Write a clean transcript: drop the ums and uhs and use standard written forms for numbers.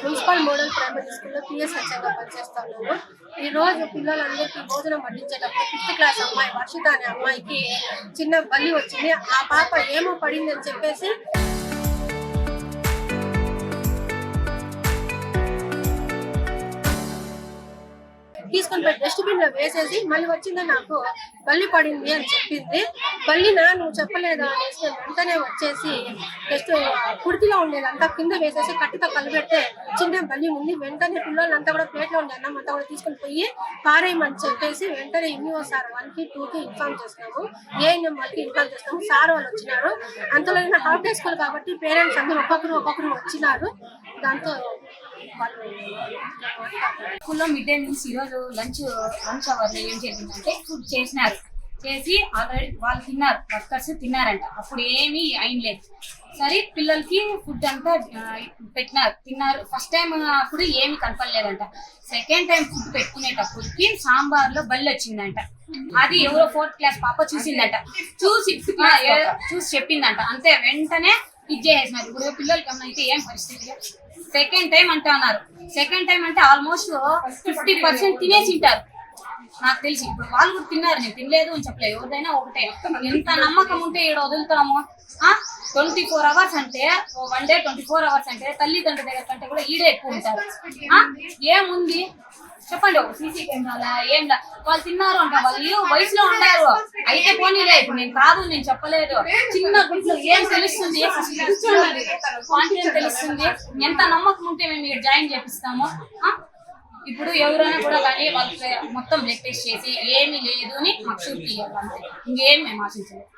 Municipal model primary స్కూల్లో PS హెచ్ఎంగా పనిచేస్తున్నాను. ఈ రోజు పిల్లలందరికీ భోజనం వడ్డించేటప్పుడు 5th క్లాస్ అమ్మాయి వర్షిత అనే అమ్మాయికి చిన్న బల్లి వచ్చింది. ఆ పాప ఏమో పడిందని చెప్పేసి తీసుకొని పోయి డస్ట్బిన్ లో వేసేసి మళ్ళీ వచ్చిందే నాకు బల్లి పడింది అని చెప్పింది. బల్లినా నువ్వు చెప్పలేదా అనేసి వెంటనే వచ్చేసి జస్ట్ కుడితిలో ఉండేది అంతా కింద వేసేసి కట్టితో కలిపెడితే చిన్న బల్లి ఉంది. వెంటనే పిల్లలంతా కూడా ప్లేట్లో ఉండే అన్నం అంతా కూడా తీసుకొని పోయి పారేయమని చెప్పేసి వెంటనే ఎంఈఓ సార్ 1కి 2కి ఇన్ఫార్మ్ చేస్తున్నాము. ఏఎన్ఎం వాళ్ళకి ఇన్ఫార్మ్ చేస్తున్నాము. సార్ వాళ్ళు వచ్చినారు. అంతలో హాఫ్ డే స్కూల్ కాబట్టి పేరెంట్స్ అందరూ ఒక్కొక్కరు వచ్చినారు. దాంతో స్కూల్లో మిడ్ డే మీల్స్ ఈరోజు లంచ్ అవర్లో ఏం జరిగిందంటే ఫుడ్ చేసి ఆల్రెడీ వాళ్ళు తిన్నారు, వర్కర్స్ తిన్నారంట. అప్పుడు ఏమీ అయిన లేదు. సరే పిల్లలకి ఫుడ్ అంతా తిన్నారు. ఫస్ట్ టైం అప్పుడు ఏమి కనపడలేదంట. సెకండ్ టైం ఫుడ్ పెట్టుకునేటప్పటికి సాంబార్లో బల్లి వచ్చిందంట. అది ఎవరో 4th క్లాస్ పాప చూసిందంట. చూసి చెప్పిందంట. అంతే వెంటనే ఇది చేసేసినారు. ఇప్పుడు పిల్లలకి అన్న అయితే ఏం పరిస్థితి. సెకండ్ టైం అంటే అన్నారు. సెకండ్ టైం అంటే ఆల్మోస్ట్ 50% తినేసి ఉంటారు నాకు తెలిసి. ఇప్పుడు వాళ్ళు కూడా తిన్నారు, నేను తినలేదు అని చెప్పలేదు. ఎవరిదైనా ఒకటే. ఎంత నమ్మకం ఉంటే ఇక్కడ వదులుతాము. 24 hours అంటే 1 డే 24 hours అంటే తల్లిదండ్రుల దగ్గర కంటే కూడా ఈడే ఎక్కువ ఉంటారు. ఏముంది చెప్పండి, ఒక సీసీ కెమెరాలా ఏం వాళ్ళు తిన్నారు అంట. వాళ్ళు వయసులో ఉన్నారు అయితే పోనీలే. ఇప్పుడు నేను చెప్పలేదు. చిన్న గుంట్లో ఏం తెలుస్తుంది, కాన్ఫిడెన్స్ తెలుస్తుంది. ఎంత నమ్మకం ఉంటే మేము ఇక్కడ జాయిన్ చేపిస్తాము. ఇప్పుడు ఎవరైనా కూడా కానీ వాళ్ళకి మొత్తం బ్లడ్ టెస్ట్ చేసి ఏమీ లేదు అని మాకు షూట్ తీయాలి. అంతే, ఇంకేం మేము ఆశించలేదు.